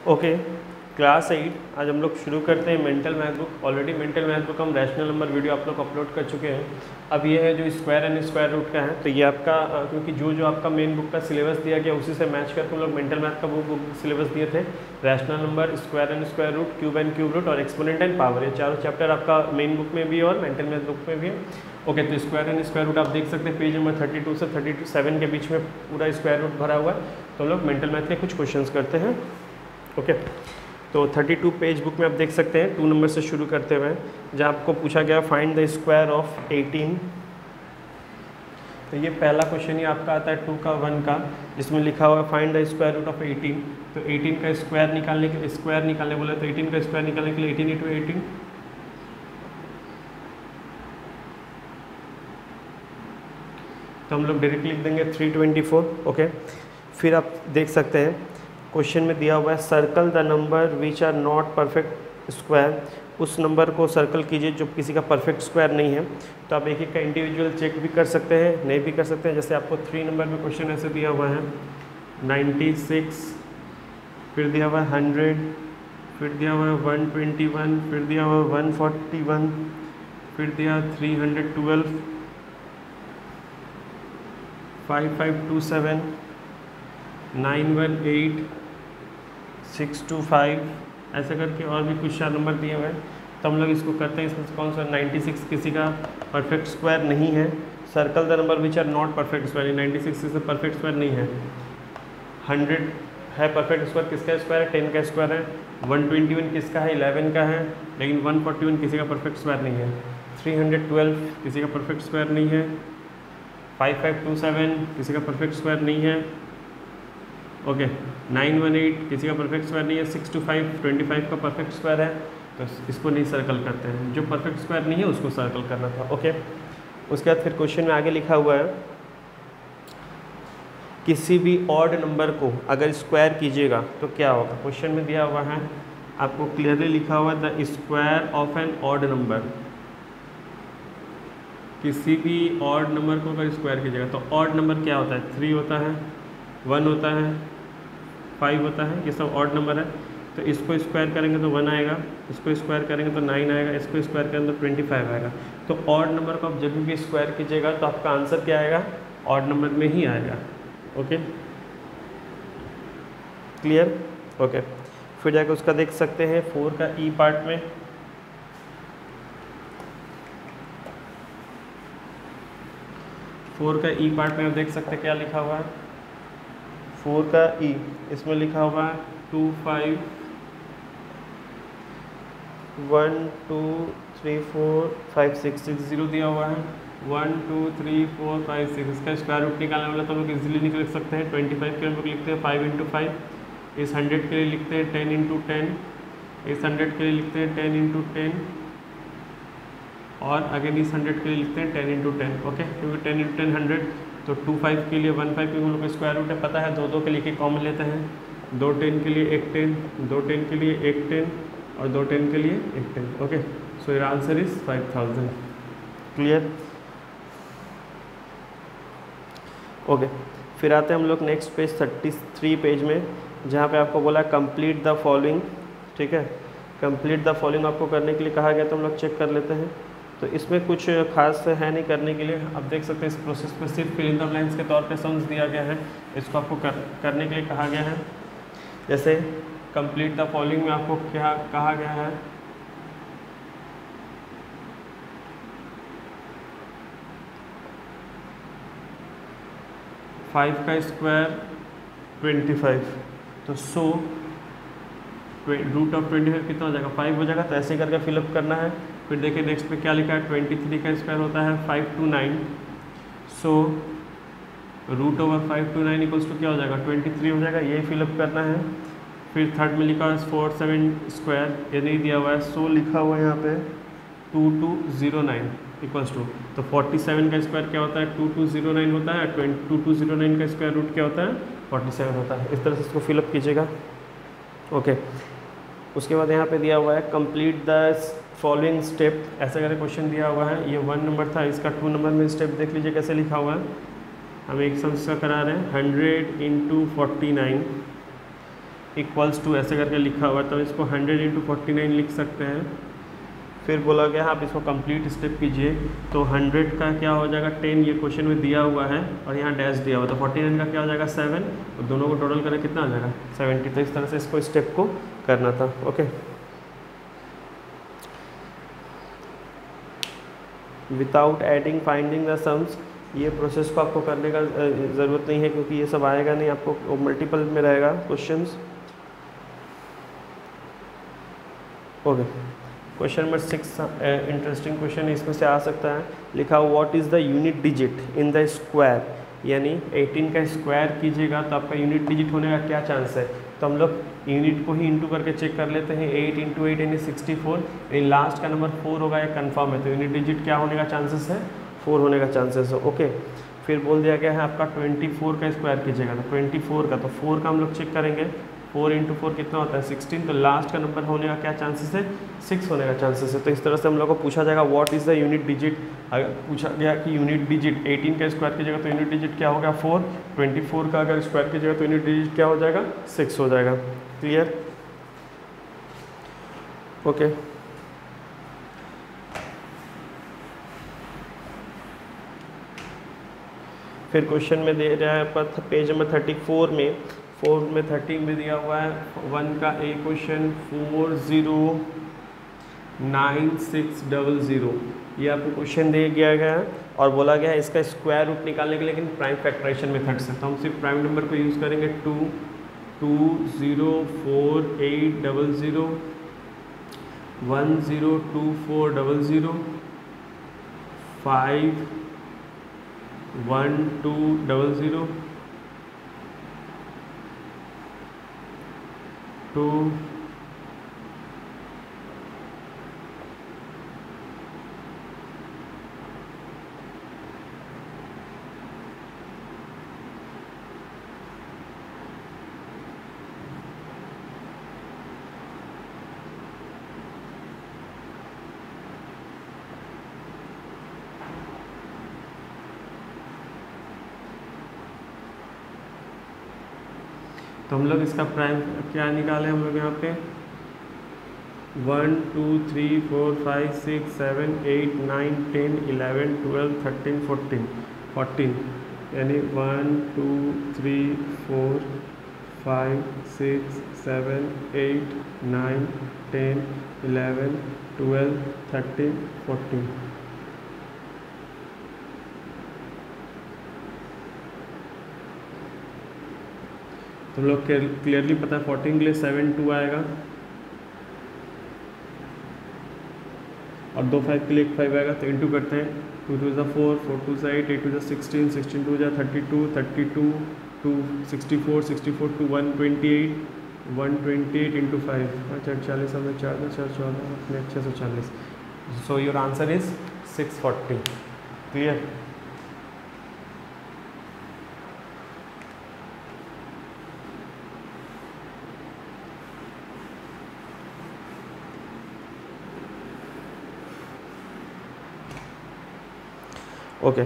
Okay, class 8 आज हम लोग शुरू करते हैं mental math book. Already mental math book हम रैशनल नंबर वीडियो आप लोग अपलोड कर चुके हैं। अब ये है जो स्क्वायर एंड स्क्वायर रूट का है, तो ये आपका क्योंकि जो आपका मेन बुक का सिलेबस दिया गया उसी से मैच करके हम लोग मेंटल मैथ का बुक सिलेबस दिए थे। Rational number, square and square root, cube and cube root और एक्सपोनेंट एंड पावर, ये चारों चैप्टर आपका मेन बुक में भी और मेंटल मैथ बुक में भी है। ओके, तो स्क्वायर एंड स्क्वायर रूट आप देख सकते हैं पेज नंबर 32 से 37 के बीच में पूरा स्क्वायर रूट भरा हुआ है। तो हम लोग मेंटल मैथ के कुछ क्वेश्चंस करते हैं। ओके, तो 32 पेज बुक में आप देख सकते हैं 2 नंबर से शुरू करते हुए, जहाँ आपको पूछा गया फाइंड द स्क्वायर ऑफ 18। तो ये पहला क्वेश्चन ही आपका आता है 2 का 1 का, जिसमें लिखा हुआ है find the square root of 18। तो 18 का स्क्वायर निकालने के बोला, तो 18 का स्क्वायर निकालने के लिए 18 × 18 तो हम लोग डायरेक्ट लिख देंगे 324। ओके, फिर आप देख सकते हैं क्वेश्चन में दिया हुआ है circle the number which are not perfect square. उस नंबर को सर्कल कीजिए जो किसी का परफेक्ट स्क्वायर नहीं है। तो आप एक एक का इंडिविजुअल चेक भी कर सकते हैं, नहीं भी कर सकते हैं। जैसे आपको 3 नंबर में क्वेश्चन ऐसे दिया हुआ है 96, फिर दिया हुआ है 100, फिर दिया हुआ है 121, फिर दिया हुआ है 141, फिर दिया 312, 5527, 918, 625, ऐसे करके और भी कुछ 4 नंबर दिए हुए हैं। तो हम लोग इसको करते हैं। इसमें से कौन सा 96 किसी का परफेक्ट स्क्वायर नहीं है। Circle the number which are not perfect square, 96 किसी परफेक्ट स्क्वायर नहीं है। 100 है परफेक्ट स्क्वायर, किसका स्क्वायर है? 10 का स्क्वायर है। 121 किसका है? 11 का है। लेकिन 141 किसी का परफेक्ट स्क्वायर नहीं है। 312 किसी का परफेक्ट स्क्वायर नहीं है। 5527 किसी का परफेक्ट स्क्वायर नहीं है। ओके, 918 किसी का परफेक्ट स्क्वायर नहीं है। 625 25 का परफेक्ट स्क्वायर है, तो इसको नहीं सर्कल करते हैं। जो परफेक्ट स्क्वायर नहीं है उसको सर्कल करना था। ओके, उसके बाद फिर क्वेश्चन में आगे लिखा हुआ है किसी भी ऑड नंबर को अगर स्क्वायर कीजिएगा तो क्या होगा। क्वेश्चन में दिया हुआ है, आपको क्लियरली लिखा हुआ है the square of an odd number. किसी भी ऑड नंबर को अगर स्क्वायर कीजिएगा तो ऑड नंबर क्या होता है? 3 होता है, 1 होता है, 5 होता है, ये सब ऑड नंबर है। तो इसको स्क्वायर करेंगे तो 1 आएगा, इसको स्क्वायर करेंगे तो 9 आएगा, इसको स्क्वायर करेंगे तो 25 आएगा। तो ऑड नंबर को आप जब भी स्क्वायर कीजिएगा तो आपका आंसर क्या आएगा? ऑड नंबर में ही आएगा। Okay, clear? ओके, फिर जाकर उसका देख सकते हैं 4 का ई पार्ट में। फोर का ई पार्ट में आप देख सकते हैं क्या लिखा हुआ है। 4 का ई, इसमें लिखा हुआ है 2 5 1 2 3 4 5 6 6 0 दिया हुआ है। 1 2 3 4 5 6, इसका स्क्वायर रूट निकालने वाला तो हम लोग इजीली निकल सकते हैं। 25 के हम लोग लिखते हैं 5 × 5। इस 100 के लिए लिखते हैं 10 × 10। इस 100 के लिए लिखते हैं 10 × 10 और अगेन इस 100 के लिए लिखते हैं 10 × 10। ओके, क्योंकि 10 × 10 100, तो 25 के लिए 15 क्योंकि हम लोग का स्क्वायर रूट है पता है। 2 के लिए कॉमन लेते हैं। 2 10 के लिए एक 10, 2 10 के लिए एक 10 और 2 10 के लिए एक 10। Okay, so your answer is 5000। Clear? Okay, फिर आते हैं हम लोग नेक्स्ट पेज 33 पेज में, जहाँ पे आपको बोला कंप्लीट द फॉलोइंग। ठीक है, कंप्लीट द फॉलोइंग आपको करने के लिए कहा गया, तो हम लोग चेक कर लेते हैं। तो इसमें कुछ खास है नहीं करने के लिए। आप देख सकते हैं इस प्रोसेस में सिर्फ फिल इन द ब्लैंक्स के तौर पे सम्स दिया गया है, इसको आपको करने के लिए कहा गया है। जैसे कंप्लीट द फॉलोइंग में आपको क्या कहा गया है? फाइव का स्क्वायर 25, तो सो रूट ऑफ 25 कितना हो जाएगा? 5 हो जाएगा। तो ऐसे करके फिलअप करना है। फिर देखिए नेक्स्ट पे क्या लिखा है, 23 का स्क्वायर होता है 5 to 9। So root over 5 to 9 equals to क्या हो जाएगा? 23 हो जाएगा। ये फिलअप करना है। फिर थर्ड में लिखा है 47 स्क्वायर, ये नहीं दिया हुआ है। सो लिखा हुआ है यहाँ पे 2209 इक्वल्स टू, तो 47 का स्क्वायर क्या होता है? 2209 होता है। 2209 का स्क्वायर रूट क्या होता है? 47 होता है। इस तरह से इसको फिलअप कीजिएगा। ओके, उसके बाद यहाँ पे दिया हुआ है कंप्लीट द फॉलोइंग स्टेप, ऐसा करके क्वेश्चन दिया हुआ है। ये 1 नंबर था, इसका 2 नंबर में स्टेप देख लीजिए कैसे लिखा हुआ है। हम एक सम्स का करा रहे हैं 100 × 49 इक्वल्स टू ऐसे करके लिखा हुआ है, तो इसको 100 × 49 लिख सकते हैं। फिर बोला गया आप इसको कंप्लीट स्टेप कीजिए, तो 100 का क्या हो जाएगा 10, ये क्वेश्चन में दिया हुआ है और यहाँ डैश दिया हुआ, तो 49 का क्या हो जाएगा 7, और दोनों को टोटल करें कितना हो जाएगा 70। तो इस तरह से इसको स्टेप को करना था। Okay, without adding finding the sums, ये प्रोसेस को आपको करने का ज़रूरत नहीं है क्योंकि ये सब आएगा नहीं आपको, मल्टीपल में रहेगा questions. Okay, question number 6 interesting question इसमें से आ सकता है। लिखा what is the unit digit in the square, यानी 18 का स्क्वायर कीजिएगा तो आपका यूनिट डिजिट होने का क्या चांस है। तो हम लोग यूनिट को ही इंटू करके चेक कर लेते हैं। 8 × 8 यानी 64, यानी लास्ट का नंबर 4 होगा, ये कन्फर्म है। तो यूनिट डिजिट क्या होने का चांसेस है 4 होने का चांसेस है। ओके, फिर बोल दिया गया है आपका 24 का स्क्वायर कीजिएगा, तो 24 का, तो 4 का हम लोग चेक करेंगे, 4 × 4 कितना होता है 16, तो लास्ट का नंबर होने का क्या चांसेस है 6 होने का चांसेस है। तो इस तरह से हम लोग को पूछा जाएगा what is the unit digit. अगर पूछा गया कि यूनिट डिजिट 18 का स्क्वायर कीजिएगा तो यूनिट डिजिट क्या होगा 4, 24 का अगर स्क्वायर कीजिएगा तो यूनिट डिजिट क्या हो जाएगा 6 हो जाएगा। क्लियर? ओके, फिर क्वेश्चन में दे रहा है पर पेज नंबर 34 में, 4 में 30 में दिया हुआ है 1 का ए क्वेश्चन 409600, ये आपको क्वेश्चन दे दिया गया है और बोला गया है इसका स्क्वायर रूट निकालने के लिए, लेकिन प्राइम फैक्टराइजेशन मेथड से। तो हम सिर्फ प्राइम नंबर को यूज़ करेंगे 2204800 102400 51200 2 तो हम लोग इसका प्राइम क्या निकाले हम लोग यहाँ पे 1 2 3 4 5 6 7 8 9 10 11 12 13 14 यानी 1 2 3 4 5 6 7 8 9 10 11 12 13 14। तो हम लोग क्लियरली पता है 14 के लिए 7 2 आएगा और 2 5 के लिए 1 5 आएगा, तो इंटू करते हैं 2 2 4 4 2 8 8 2 16 16 2 32 32 2 64 64 2 128 128 इंटू 5 48 हमें 4 14 अपने 640। So your answer is 640। Clear? Okay,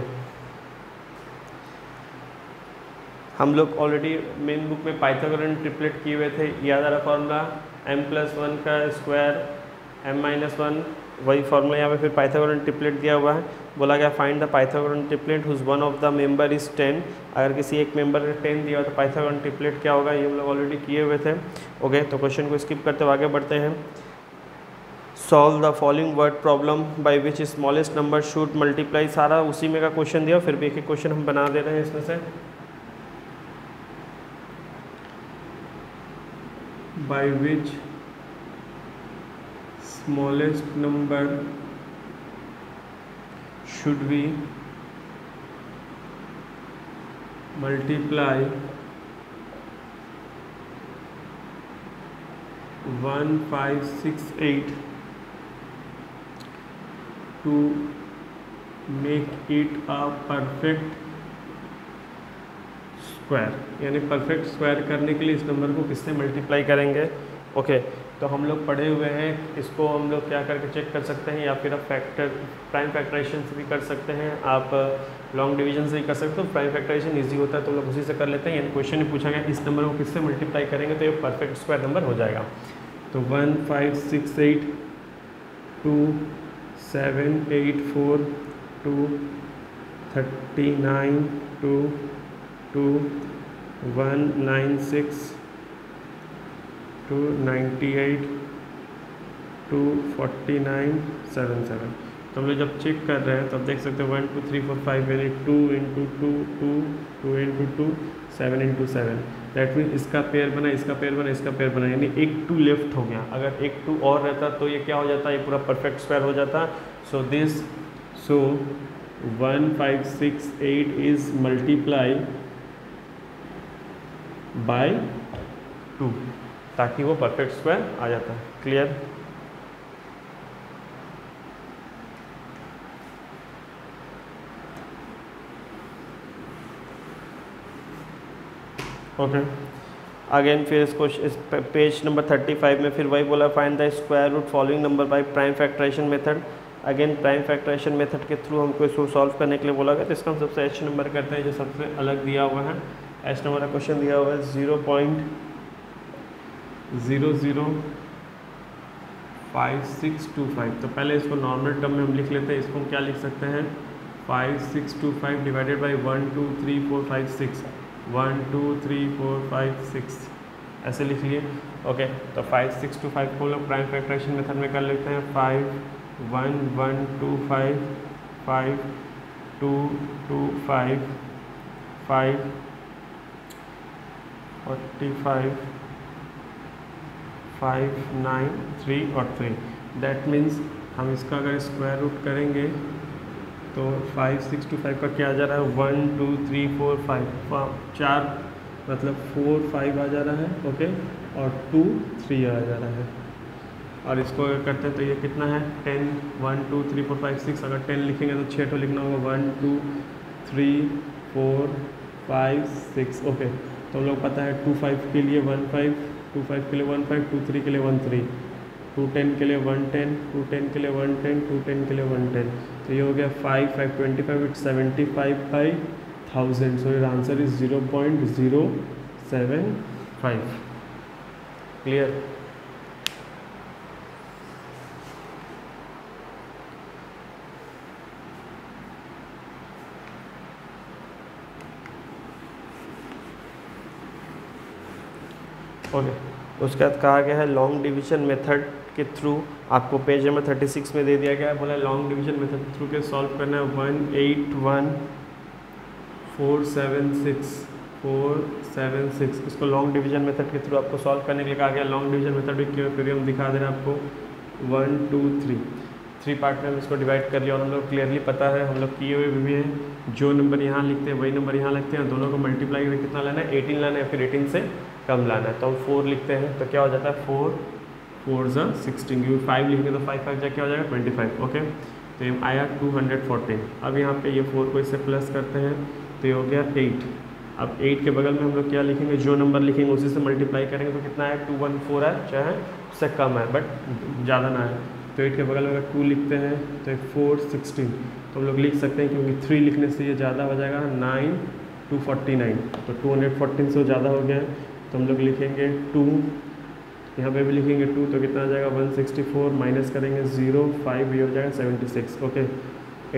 हम लोग ऑलरेडी मेन बुक में पाइथागोरन ट्रिपलेट किए हुए थे। याद आ रहा फॉर्मूला m+1 का स्क्वायर m-1, वही फॉर्मूला यहाँ पे फिर पाइथागोरन ट्रिपलेट दिया हुआ है। बोला गया find the Pythagorean triplet whose one of the member is 10। अगर किसी एक मेंबर का 10 दिया हो तो पाइथागोरन ट्रिपलेट क्या होगा, ये हम लोग ऑलरेडी किए हुए थे। ओके, तो क्वेश्चन को स्किप करते हुए आगे बढ़ते हैं। Solve the following word problem bye which smallest number should multiply, सारा उसी में का क्वेश्चन दिया, फिर भी एक एक क्वेश्चन हम बना दे रहे हैं इसमें से। By which smallest number should we multiply 1568 to make it a perfect square, यानी परफेक्ट स्क्वायर करने के लिए इस नंबर को किससे मल्टीप्लाई करेंगे। ओके, तो तो हम लोग पढ़े हुए हैं, इसको हम लोग क्या करके चेक कर सकते हैं, या फिर आप प्राइम फैक्टराइजेशन से भी कर सकते हैं, आप लॉन्ग डिवीजन से भी कर सकते हो। प्राइम फैक्टराइजेशन ईजी होता है तो लोग उसी से कर लेते हैं। यानी क्वेश्चन में पूछा गया इस नंबर को किससे मल्टीप्लाई करेंगे तो ये परफेक्ट स्क्वायर नंबर हो जाएगा। तो 1 5 6 8 2 7 8 4 2 39 2 2 1 9 6 2 98 2 49 7 7। तो हम लोग जब चेक कर रहे हैं तो आप देख सकते हैं 1 2 3 4 5 यानी 2 into 2 2 2 into 2 7 into 7। That mean इसका पेयर बना, इसका पेयर बना, इसका पेयर बना, यानी एक 2 लेफ्ट हो गया। अगर एक 2 और रहता तो ये क्या हो जाता, ये पूरा परफेक्ट स्क्वायर हो जाता। सो 1 5 6 8 इज मल्टीप्लाई बाय 2 ताकि वो परफेक्ट स्क्वायर आ जाता है। क्लियर? ओके अगेन फिर इसको इस पेज नंबर 35 में फिर वही बोला, find the square root following number by prime factorisation method. Again prime factorisation method के थ्रू हमको इसको सॉल्व करने के लिए बोला गया। तो इसका हम सबसे एच नंबर करते हैं जो सबसे अलग दिया हुआ है। एच नंबर का क्वेश्चन दिया हुआ है 0.005625। तो पहले इसको नॉर्मल टर्म में हम लिख लेते हैं। इसको हम क्या लिख सकते हैं, 5625 डिवाइडेड बाई 1 2 3 4 5 6 1 2 3 4 5 6 ऐसे लिख लिए। ओके तो 5625 को लोग प्राइम फैक्टराइजेशन मेथड में कर लेते हैं। 5 1 1 2 5 5 2 2 5 5 45 5 9 3 और 3। दैट मीन्स हम इसका अगर स्क्वायर रूट करेंगे तो 5625 का क्या आ जा रहा है, 1 2 3 4 5 4 मतलब 4 5 आ जा रहा है। ओके और 2 3 आ जा रहा है। और इसको अगर करते हैं तो ये कितना है 10 1 2 3 4 5 6। अगर 10 लिखेंगे तो 6 तो लिखना होगा 1 2 3 4 5 6। ओके तो हम लोग पता है 2 5 के लिए 1 5 2 5 के लिए 1 5 2 3 के लिए 1 3 2 10 के लिए 1 10 2 10 के लिए 1 10 2 10 के लिए 1 10। तो ये हो गया 5 5 25 it 75 by 1000। So your answer is 0.075। Clear? Okay उसके बाद कहा गया है लॉन्ग डिवीजन मेथड के थ्रू आपको पेज नंबर 36 में दे दिया गया है। बोला लॉन्ग डिवीजन मेथड के थ्रू के सॉल्व करना है। 181,476 इसको लॉन्ग डिवीजन मेथड के थ्रू आपको सॉल्व करने के लिए कहा गया। लॉन्ग डिवीजन मेथड भी क्यों फिर हम दिखा दे रहे हैं आपको। 1 2 3 पार्ट में हम इसको डिवाइड कर लिया और हम लोग क्लियरली पता है हम लोग किए हुए भी हैं। जो नंबर यहाँ लिखते हैं वही नंबर यहाँ लिखते हैं। दोनों को मल्टीप्लाई करके कितना लाना है, 18 लाना है, फिर 18 से कम लाना है। तो हम 4 लिखते हैं तो क्या हो जाता है 4 4 ज़ा 16। क्योंकि 5 लिखेंगे तो 5 5 जा क्या हो जाएगा 25। ओके तो ये आया 214। अब यहाँ पे ये 4 को इससे प्लस करते हैं तो ये हो गया 8। अब 8 के बगल में हम लोग क्या लिखेंगे, जो नंबर लिखेंगे उसी से मल्टीप्लाई करेंगे तो कितना है 214 है, चाहे उससे कम है बट ज़्यादा ना है। तो 8 के बगल में अगर 2 लिखते हैं तो 4 16। तो हम लोग लिख सकते हैं क्योंकि 3 लिखने से ये ज़्यादा हो जाएगा 9 249। तो 214 से ज़्यादा हो गया है तो हम लोग लिखेंगे 2। यहाँ पे भी लिखेंगे 2 तो कितना आ जाएगा 164 माइनस करेंगे 0 5 ये हो जाएगा 76। ओके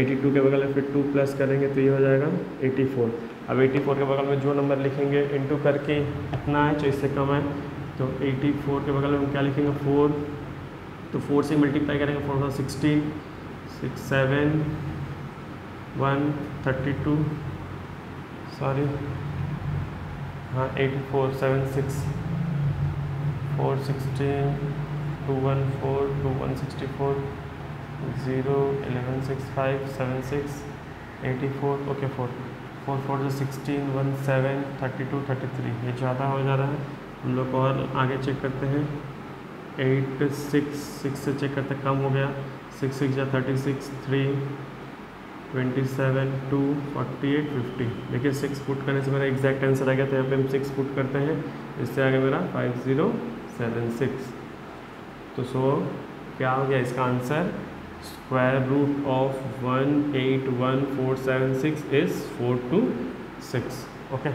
82 के बगल में फिर 2 प्लस करेंगे तो ये हो जाएगा 84। अब 84 के बगल में जो नंबर लिखेंगे इंटू करके कितना है जो इससे कम है तो 84 के बगल में हम क्या लिखेंगे 4। तो 4 से मल्टीप्लाई करेंगे 4 16 6 7 1 32 सॉरी हाँ 84 7 6 4 16 2 1 4 2 164 0 11 6 5 7 6 84। ओके 4 4 4 जो 16 1 7 32 33। ये ज़्यादा हो जा रहा है। हम लोग और आगे चेक करते हैं 8 6 6 से चेक करते कम हो गया 6 6 या 36 3 27 2 48 50। देखिए 6 पुट करने से मेरा एग्जैक्ट आंसर आ गया। तो यहाँ पे हम 6 पुट करते हैं, इससे आगे मेरा 5076। तो सो क्या हो गया इसका answer, square root of 181,476 is 426। Okay,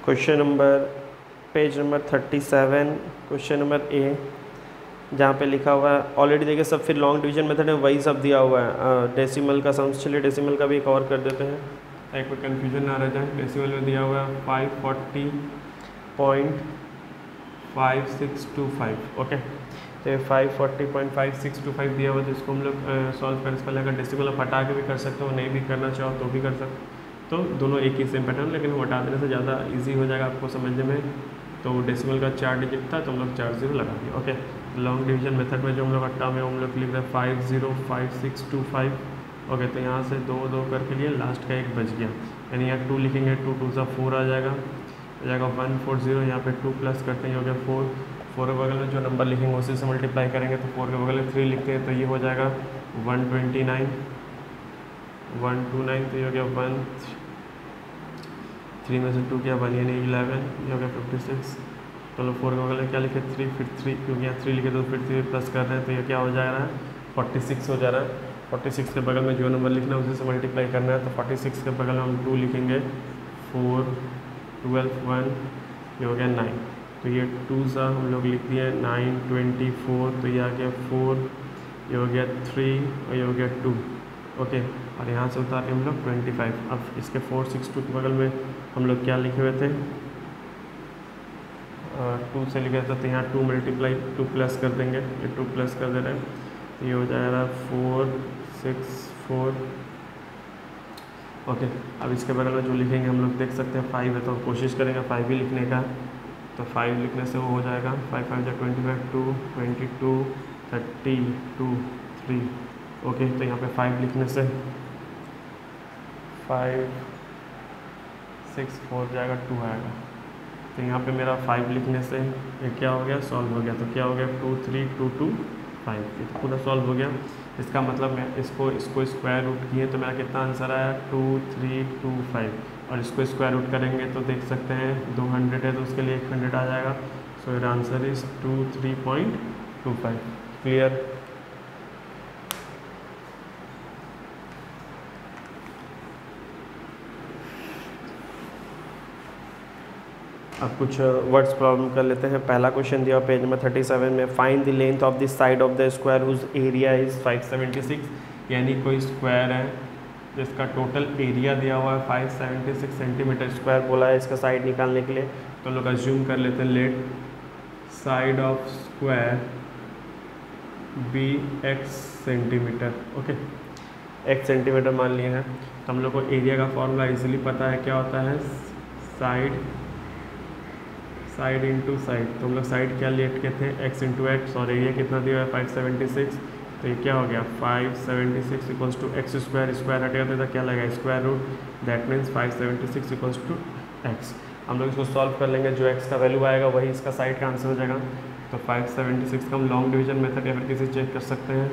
question number page number 37 question number A, जहाँ पे लिखा हुआ है ऑलरेडी देखिए सब, फिर लॉन्ग डिवीजन मेथड में वही सब दिया हुआ है। डेसिमल का सम, चलिए डेसिमल का भी एक और कर देते हैं ताकि कोई कन्फ्यूजन ना रह जाए। डेसिमल में दिया हुआ है 540.5625। ओके, तो 540.5625 दिया हुआ है, तो इसको हम लोग सॉल्व करने से पहले अगर डेसिमल आप हटा के भी कर सकते हो, नहीं भी करना चाहो तो भी कर सकते हो, तो दोनों एक ही सेम पैटर्न, लेकिन हटा देने से ज़्यादा इजी हो जाएगा आपको समझने में। तो डेसिमल का 4 डिजिट था, तो हम लोग 4 0 लगा दिए। ओके, लॉन्ग डिवीजन मेथड में जो हम लोग हटा में हम लोग लिख रहे हैं 505625। ओके, तो यहाँ से 2 2 करके लिए लास्ट का 1 बच गया, यानी यहाँ 2 लिखेंगे, 2 2 सा 4 आ जाएगा, 140, यहाँ पे 2 प्लस करते हैं, हो गया 4 4 के बगल में जो नंबर लिखेंगे उसी से मल्टीप्लाई करेंगे, तो 4 के बगल में 3 लिखते हैं, तो ये हो जाएगा 129, 129, तो ये हो गया 1, 3 में से 2 क्या 1 यानी 11, ये हो गया 56। चलो 4 के बगल में क्या लिखे 3, फिर 3 क्योंकि यहाँ 3 लिखे तो फिर 3 प्लस कर रहे हैं, तो ये क्या हो जा रहा है 46 हो जा रहा है। 46 के बगल में जो नंबर लिखना है उसी से मल्टीप्लाई करना है, तो 46 के बगल में हम 2 लिखेंगे, 4 12 1, ये हो गया 9, तो ये 2 सा हम लोग लिख दिए 9 24, तो ये आ गया 4, ये हो गया 3 और ये हो गया 2। ओके, और यहाँ से उतार के हम लोग 25। अब इसके 462 के बगल में हम लोग क्या लिखे हुए थे, 2 से लिखे थे, तो यहाँ 2 मल्टीप्लाई 2 प्लस कर देंगे, ये 2 प्लस कर दे रहे हैं, तो ये हो जाएगा 4 6 4। ओके, अब इसके बगल में जो लिखेंगे हम लोग देख सकते हैं 5 है, तो कोशिश करेंगे 5 ही लिखने का, तो 5 लिखने से वो हो जाएगा 5 5 25 2 22 32 3। ओके, तो यहाँ पे 5 लिखने से 5 6 4 जाएगा, 2 आएगा, तो यहाँ पे मेरा 5 लिखने से ये क्या हो गया, सॉल्व हो गया, तो क्या हो गया 2 3 2 2 5, ये तो पूरा सॉल्व हो गया। इसका मतलब मैं इसको स्क्वायर रूट किए तो मेरा कितना आंसर आया 2325, और इसको स्क्वायर रूट करेंगे तो देख सकते हैं 200 है, तो उसके लिए 100 आ जाएगा। So your answer is 23.25। Clear? अब कुछ वर्ड्स प्रॉब्लम कर लेते हैं। पहला क्वेश्चन दिया पेज नंबर 37 में, find the length of the side of the square whose area is 576, यानी कोई स्क्वायर है जिसका टोटल एरिया दिया हुआ है 576 सेंटीमीटर स्क्वायर बोला है इसका साइड निकालने के लिए। तो लोग अज्यूम कर लेते हैं let side of square be x centimetre. Okay, x centimetre मान लिए हैं, तो हम लोग को एरिया का फॉर्मूला इजीली पता है, क्या होता है साइड इंटू साइड। तो हम लोग साइड क्या लेट के थे x इंटू एक्स, और एरिया कितना दिया है 576, तो ये क्या हो गया 576 equals to x square, square हटेगा तो इधर क्या लगेगा square root, that means 576 equals to x. हम लोग इसको सॉल्व कर लेंगे, जो x का वैल्यू आएगा वही इसका साइड का आंसर हो जाएगा। तो 576 का हम लॉन्ग डिवीजन मेथड या फिर किसी चेक कर सकते हैं।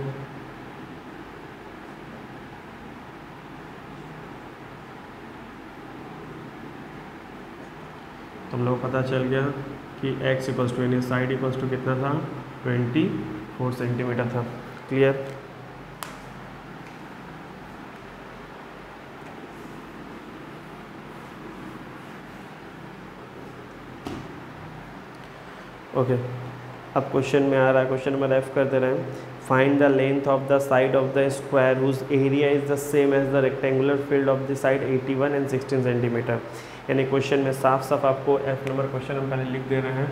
तो हम लोग को पता चल गया कि x इक्वल्स टू यानी साइड इक्वल्स टू कितना था 24 सेंटीमीटर था। क्लियर? ओके, अब क्वेश्चन में आ रहा है, क्वेश्चन नंबर F कर दे रहे हैं, find the length of the side of the square whose area is the same as the rectangular field of the side 81 and 16 centimetre. यानी क्वेश्चन में साफ साफ आपको F नंबर क्वेश्चन हम पहले लिख दे रहे हैं।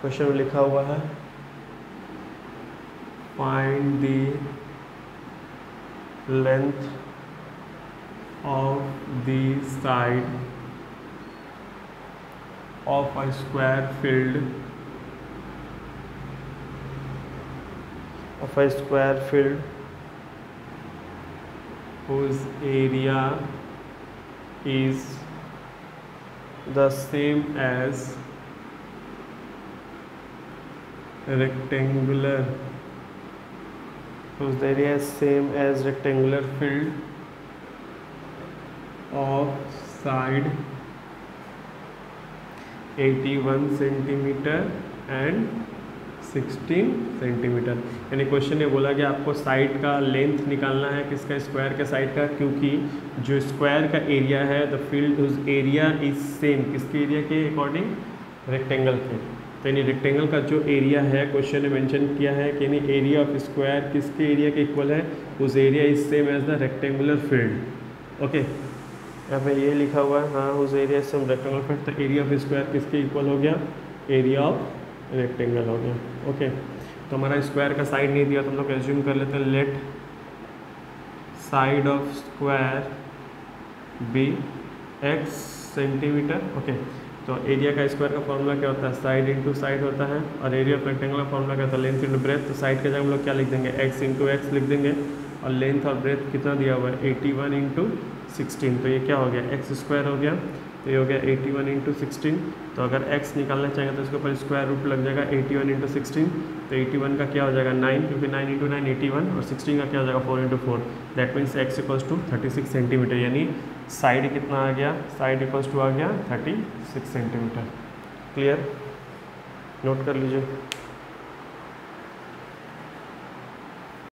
क्वेश्चन में लिखा हुआ है find the length of the side of a square field whose area is the same as rectangular whose area is same as rectangular field of side 81 centimetre and 16 centimetre. यानी क्वेश्चन ने बोला कि आपको side का length निकालना है, किसका, square के साइड का, क्योंकि जो स्क्वायर का एरिया है the field whose area is same, किसके एरिया के अकॉर्डिंग, रेक्टेंगल के। तो यानी रेक्टेंगल का जो एरिया है क्वेश्चन ने मेंशन किया है कि यानी एरिया ऑफ स्क्वायर किसके एरिया के इक्वल है, उस area is same as the rectangular field. Okay, यहाँ पे ये लिखा हुआ है, हाँ उस एरिया सेम रेक्टेंगुलर फील्ड, तो एरिया ऑफ स्क्वायर किसके इक्वल हो गया, एरिया ऑफ रेक्टेंगल हो गया। ओके, तो हमारा स्क्वायर का साइड नहीं दिया तो हम लोग एज्यूम कर लेते हैं let side of square be x centimetre. Okay, तो एरिया का स्क्वायर का फॉर्मूला क्या होता है, साइड इंटू साइड होता है, और एरिया ऑफ रेक्टेंगल का फॉर्मूला क्या होता है, लेंथ इंटू ब्रेथ। तो साइड के जगह हम लोग क्या लिख देंगे, x इंटू एक्स लिख देंगे, और लेंथ और ब्रेथ कितना दिया हुआ है 81 इंटू 16, तो ये क्या हो गया एक्स स्क्वायर हो गया, तो ये हो गया 81 इंटू 16। तो अगर x निकालना चाहेंगे तो इसके ऊपर स्क्वायर रूट लग जाएगा 81 इंटू 16, तो 81 का क्या हो जाएगा 9, क्योंकि 9 इंटू 9 81, और 16 का क्या हो जाएगा 4 into 4, that means x equals to 36 centimetre. यानी साइड कितना आ गया, साइड इक्वल्स टू आ गया 36 सेंटीमीटर। क्लियर, नोट कर लीजिए।